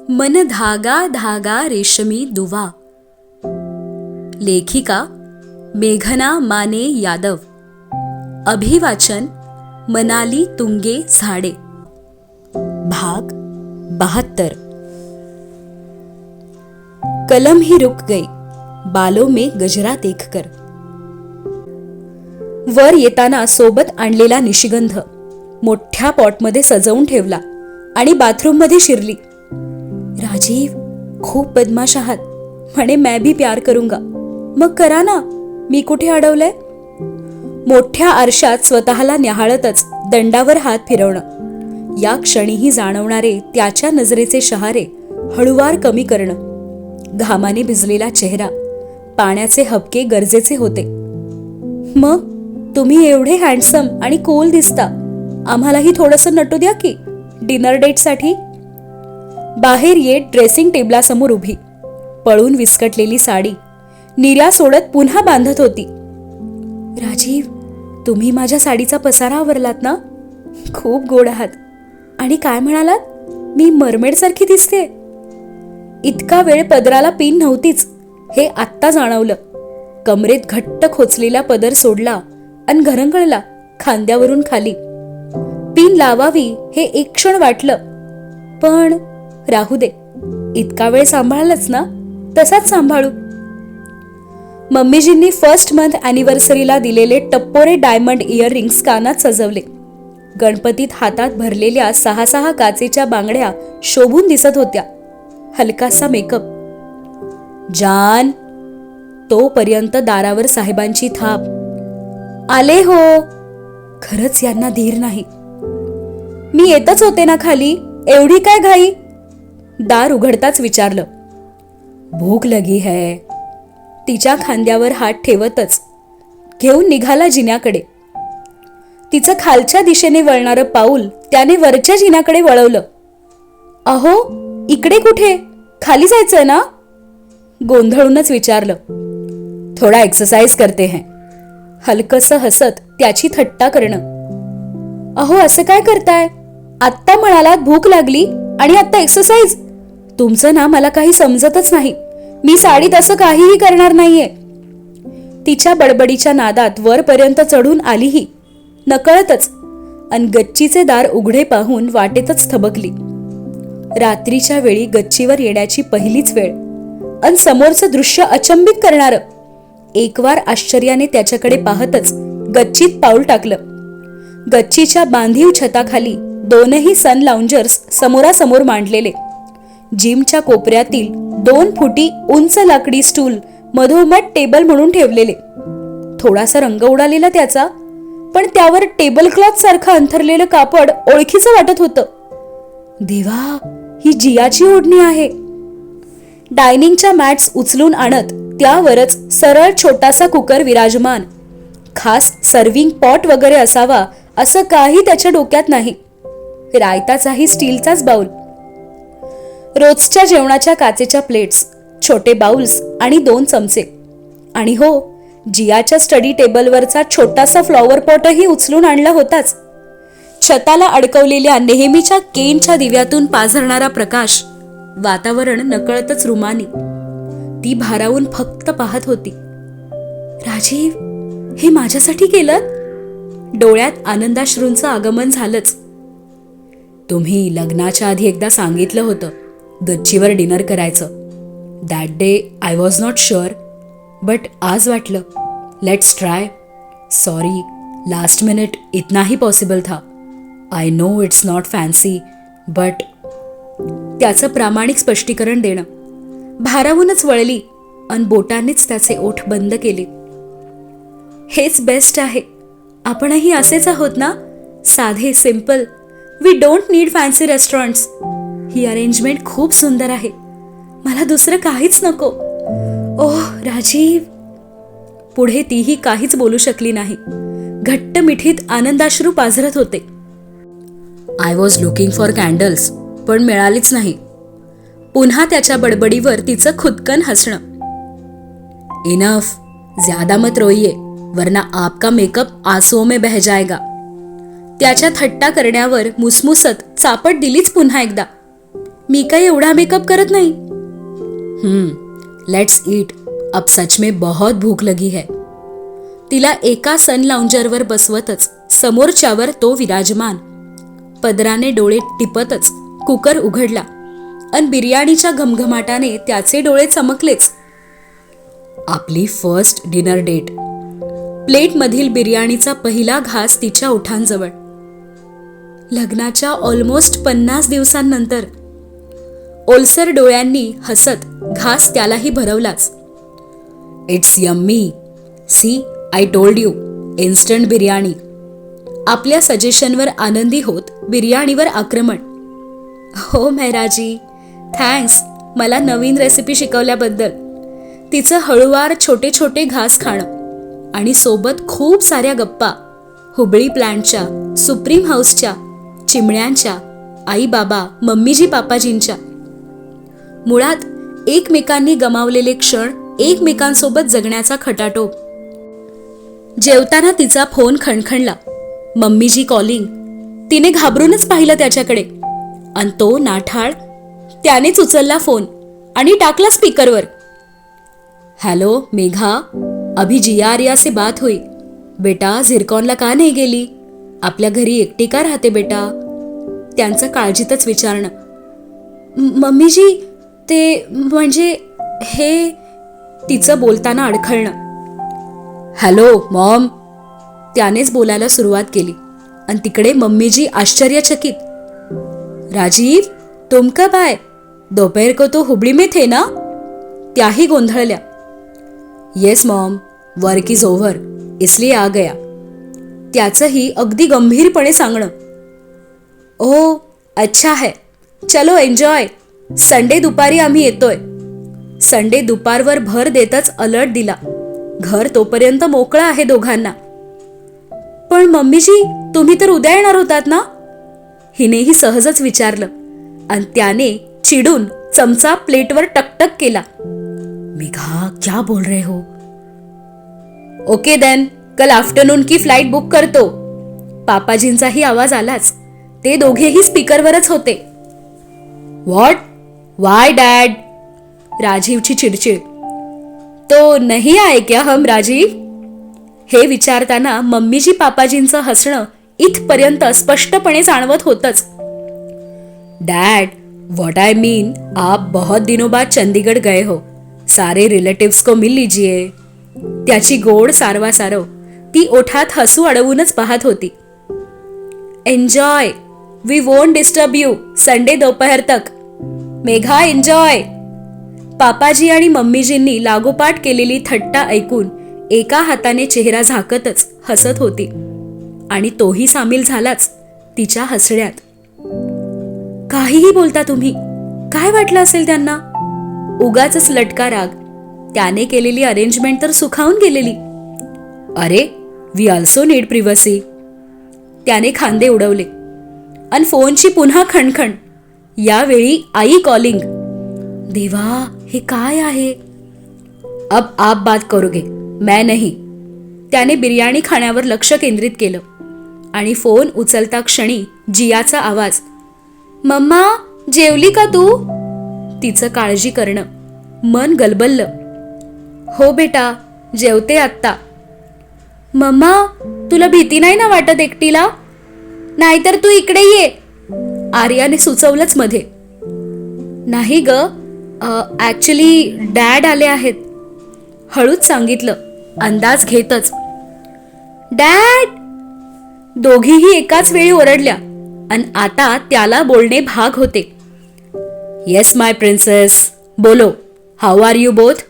मन धागा धागा रेशमी दुवा. लेखिका मेघना माने यादव. अभिवाचन मनाली तुंगे झाडे. भाग 72. कलम ही रुक गई बालों में गजरा देखकर. वर येताना सोबत आणलेला निशिगंध मोठ्या पॉटमध्ये सजवून ठेवला आणि बाथरूममध्ये शिरली. राजीव, खूप बदमाश आहात म्हणे. मैं भी प्यार करूंगा. मग करा ना, मी कुठे अडवलंय. मोठ्या आरशात स्वतःला न्याहाळतच दंडावर हात फिरवणं, या क्षणीही जाणवणारे त्याच्या नजरेचे शहारे हळूवार कमी करणं. घामाने भिजलेला चेहरा, पाण्याचे हबके गरजेचे होते. मग तुम्ही एवढे हँडसम आणि कूल दिसता, आम्हालाही थोडंसं नटू द्या की डिनर डेटसाठी. बाहेर येत ड्रेसिंग टेबलासमोर उभी, पळून विस्कटलेली साडी निर्या सोडत पुन्हा बांधत होती. राजीव, तुम्ही माझ्या साडीचा पसारा आवरलात ना? खूप गोड आहात. आणि काय म्हणालात, मी मरमेड सारखी दिसते? इतका वेळ पदराला पिन नव्हतीच हे आत्ता जाणवलं. कमरेत घट्ट खोचलेला पदर सोडला आणि घरंगळला खांद्यावरून खाली. पिन लावावी हे एक क्षण वाटलं, पण राहू दे, इतका वेळ सांभाळलंच ना, तसाच सांभाळू. मम्मीजींनी फर्स्ट मंथ अॅनिव्हर्सरीला दिलेले टप्पोरे डायमंड इयररिंग्स कानात सजवले. गणपतीत हातात भरलेल्या 6 काचेच्या बांगड्या शोभून दिसत होत्या. हलकासा मेकअप. जान, तोपर्यंत दारावर साहेबांची थाप. आले हो. खरंच यांना धीर नाही. मी येतच होते ना खाली, एवढी काय घाई? दार उघडताच विचारलं. भूक लगी है. तिच्या खांद्यावर हात ठेवतच घेऊन निघाला जिन्याकडे. तिचं खालच्या दिशेने वळणारं पाऊल त्याने वरच्या जिन्याकडे वळवलं. अहो, इकडे कुठे? खाली जायचंय ना? गोंधळूनच विचारलं. थोडा एक्सरसाइज करते हैं. हलकसं हसत त्याची थट्टा करणं. अहो, असं काय करताय? आत्ता म्हणालात भूक लागली आणि आत्ता एक्सरसाइज? तुमचं ना मला काही समजतच नाही. मी साडीत असं काहीही करणार नाहीये. तिच्या बडबडीच्या नादात वरपर्यंत चढून आलीही नकळतच, अन गच्चीचे दार उघडे पाहून वाटेतच थबकली. रात्रीच्या वेळी गच्चीवर येण्याची पहिलीच वेळ, अन समोरचं दृश्य अचंबित करणारं. एकवार आश्चर्याने त्याच्याकडे पाहतच गच्चीत पाऊल टाकलं. गच्चीच्या बांधीव छताखाली 2 सन लाउंजर्स समोरासमोर मांडलेले. जिमच्या कोपऱ्यातील 2 फुटी उंच लाकडी स्टूल मधोमध टेबल म्हणून ठेवलेले. थोडासा रंग उडालेला त्याचा, पण त्यावर टेबल क्लॉथ सारखं अंथरलेलं कापड ओळखीचं वाटत होतं. देवा, ही जियाची ओढणी आहे. डायनिंगच्या मॅट्स उचलून आणत त्यावरच सरळ छोटासा कुकर विराजमान. खास सर्व्हिंग पॉट वगैरे असावा असं काही त्याच्या डोक्यात नाही. रायताचाही स्टीलचाच बाउल. रोजच्या जेवणाच्या काचेच्या प्लेट्स, छोटे बाउल्स आणि 2 चमचे. आणि हो, जियाच्या स्टडी टेबलवरचा छोटासा फ्लॉवर पॉटही उचलून आणला होताच. छताला अडकवलेल्या नेहमीच्या केनच्या दिव्यातून पाझरणारा प्रकाश, वातावरण नकळतच रुमानी. ती भारावून फक्त पाहत होती. राजीव, हे माझ्यासाठी केलं? डोळ्यात आनंदाश्रूंचं आगमन झालंच. तुम्ही लग्नाच्या आधी एकदा सांगितलं होतं गच्चीवर डिनर करायचं. That day I was not sure, but आज वाटलं let's try. Sorry, last minute इतना ही पॉसिबल था. I know it's not fancy, but. त्याचं प्रामाणिक स्पष्टीकरण देणं. भारावूनच वळली अन बोटानेच त्याचे ओठ बंद केले. हेच बेस्ट आहे. आपणही असेच आहोत ना, साधे, simple. We don't need fancy restaurants. ही अरेंजमेंट खूप सुंदर आहे. मला दुसरं काहीच नको. ओह राजीव. पुढे तीही काहीच बोलू शकली नाही. घट्ट मिठीत आनंदाश्रू पाझरत होते. I was looking for candles, पण मिळालीच नाही. पुन्हा त्याच्या बडबडीवर तिचं खुदकन हसणं. इनफ, ज्यादा मत रोइये, वरना आपका मेकअप आंसुओं में बह जाएगा. त्याच्या थट्टा करण्यावर मुसमुसत चापट दिलीच पुन्हा एकदा. मी काही एवढा मेकअप करत नाही. लेट्स ईट, अब सच में बहुत भूक लगी है. तिला एका सन लाउंजरवर बसवतच समोरच्यावर तो विराजमान. पदराने डोळे टिपतच कुकर उघडला अन बिर्याणीच्या घमघमाटाने त्याचे डोळे चमकलेच. आपली फर्स्ट डिनर डेट. प्लेटमधील बिर्याणीचा पहिला घास तिच्या ओठांजवळ. लग्नाच्या ऑलमोस्ट 50 दिवसांनंतर. ओलसर डोळ्यांनी हसत घास त्यालाही भरवलाच. It's yummy. See, I told you, instant biryani. आपल्या सजेशनवर आनंदी होत बिर्याणीवर आक्रमण. हो मेहराजी, थँक्स मला नवीन रेसिपी शिकवल्याबद्दल. तिचं हळूवार छोटे छोटे घास खाणं आणि सोबत खूप साऱ्या गप्पा. हुबळी प्लॅन्टच्या, सुप्रीम हाऊसच्या, चिमण्यांच्या, आई बाबा मम्मीजी पापाजींच्या. मुळात एकमेकांनी गमावलेले क्षण एकमेकांसोबत जगण्याचा खटाटोप. जेवताना तिचा फोन खणखणला. मम्मीजी कॉलिंग. तिने घाबरूनच पाहिलं त्याच्याकडे आणि तो नाठाळ. त्यानेच उचलला फोन आणि टाकला स्पीकरवर. हॅलो मेघा, अभी जिया आर्या से बात हुई. बेटा झिरकॉनला का नाही गेली? आपल्या घरी एकटी का राहते बेटा? त्यांचं काळजीतच विचारणं. मम्मीजी ते म्हणजे हे. तिचं बोलताना अडखळणं. Hello Maugham. त्यानेच बोलायला सुरुवात केली आणि तिकडे मम्मीजी आश्चर्यचकित. राजीव, तुम कब आए? दोपहर को तो हुबळी में थे ना? त्याही गोंधळल्या. Yes mom, work is over इसलिए आ गया. त्याचंही अगदी गंभीरपणे सांगणं. ओ अच्छा है, चलो एन्जॉय. संडे दुपारी आम्ही येतोय. संडे दुपारवर भर देतच अलर्ट दिला. घर तोपर्यंत मोकळं आहे दोघांना. पण मम्मीजी, तुम्ही तर उद्या येणार होतात ना? हिनेही सहजच विचारलं आणि त्याने चिडून चमचा प्लेटवर टकटक केला. मेघा, क्या बोल रहे हो? ओके देन, कल आफ्टरनून की फ्लाइट बुक करतो. पापाजींचाही आवाज आलाच. ते दोघेही स्पीकरवरच होते. व्हॉट? Y dad? राजीवची चिडचिड. तो नहीं आए क्या हम राजीव? हे विचारताना मम्मीजी पापाजींचं हसणं इथपर्यंत स्पष्टपणे जाणवत होतच. डैड, व्हाट आई मीन, आप बहुत दिनों बाद चंडीगढ़ गए हो. सारे रिलेटिव्स को मिल लीजिए. त्याची गोड सारवासारव. ती ओठात हसू अडवूनच पाहत होती. Enjoy. We won't disturb you Sunday दोपहर तक. मेघा एन्जॉय. पापाजी आणि मम्मीजींनी लागोपाठ केलेली थट्टा ऐकून एका हाताने चेहरा झाकतच हसत होती आणि तोही सामील झालाच तिच्या हसण्यात. काहीही बोलता तुम्ही. काय वाटलं असेल त्यांना? उगाचच लटका राग. त्याने केलेली अरेंजमेंट तर सुखावून गेलेली. अरे, वी ऑल्सो नीड प्रिव्हसी. त्याने खांदे उडवले आणि फोनची पुन्हा खणखण. यावेळी आई कॉलिंग. देवा, हे काय आहे? अब आप बात करोगे, मैं नहीं. त्याने बिर्याणी खाण्यावर लक्ष केंद्रित केलं आणि फोन उचलता क्षणी जियाचा आवाज. मम्मा, जेवली का तू? तिचं काळजी करणं. मन गलबललं. हो बेटा, जेवते आत्ता. मम्मा, तुला भीती नाही ना वाटत एकटीला? नाहीतर तू इकडे ये. आर्याने सुचवलंच मध्ये. नाही ग, ऍक्च्युली डॅड आले आहेत. हळूच सांगितलं, अंदाज घेतच. डॅड. दोघीही एकाच वेळी ओरडल्या आणि आता त्याला बोलणे भाग होते. येस माय प्रिन्सेस, बोलो. How are you both?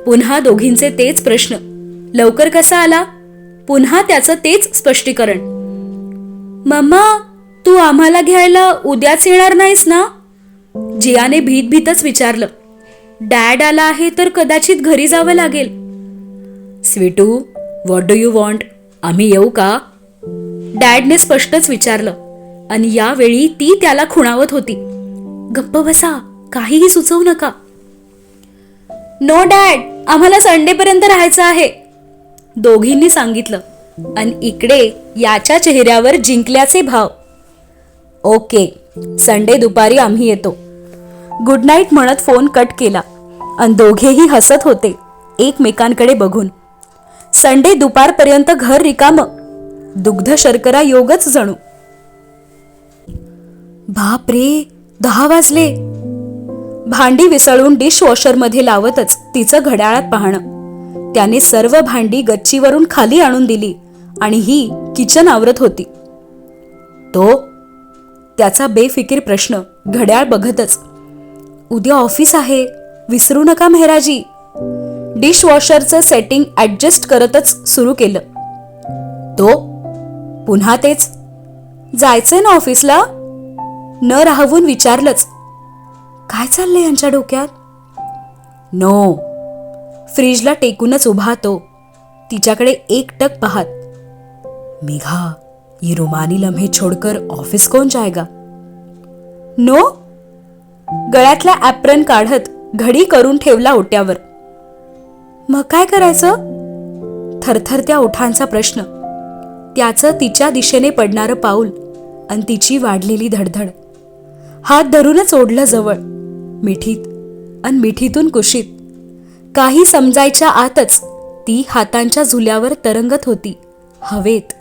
पुन्हा दोघींचे तेच प्रश्न. लवकर कसा आला? पुन्हा त्याचं तेच स्पष्टीकरण. मम्मा, तू आम्हाला घ्यायला उद्याच येणार नाहीस ना? जियाने भीत भीतच विचारलं. डॅड आला आहे तर कदाचित घरी जावं लागेल. Sweetu, what do you want? आम्ही येऊ का? डॅडने स्पष्टच विचारलं आणि यावेळी ती त्याला खुणावत होती. गप्प बसा, काहीही सुचवू नका. नो डॅड, आम्हाला संडेपर्यंत राहायचं आहे, दोघींनी सांगितलं आणि इकडे याच्या चेहऱ्यावर जिंकल्याचे भाव. ओके, संडे दुपारी आम्ही येतो. गुड नाईट म्हणत फोन कट केला आणि दोघेही हसत होते एकमेकांकडे बघून. संडे दुपारपर्यंत घर रिकामं. दुग्ध शर्करा योगच जणू. बाप रे, 10 वाजले. भांडी विसळून डिशवॉशरमध्ये लावतच तिचं घड्याळात पाहणं. त्याने सर्व भांडी गच्चीवरून खाली आणून दिली आणि ही किचन आवरत होती. तो त्याचा बेफिकीर प्रश्न घड्याळ बघतच. उद्या ऑफिस आहे, विसरू नका मेहराजी. डिशवॉशरचं सेटिंग ऍडजस्ट करतच सुरू केलं. तो पुन्हा तेच, जायचंय ना ऑफिसला? न राहवून विचारलंच. काय चाललंय यांच्या डोक्यात? नो. फ्रीजला टेकूनच उभा तो, तिच्याकडे एकटक पाहत. मेघा, ये रुमानी लम्हे छोडकर ऑफिस कौन जाएगा? नो. गळ्यातला ॲप्रन काढत घडी करून ठेवला ओट्यावर. मग काय करायचं? थरथरत्या ओठांचा प्रश्न. त्याचं तिच्या दिशेने पडणारं पाऊल आणि तिची वाढलेली धडधड. हात धरूनच ओढलं जवळ, मिठीत आणि मिठीतून कुशीत. काही समजायच्या आतच ती हातांच्या झुल्यावर तरंगत होती हवेत.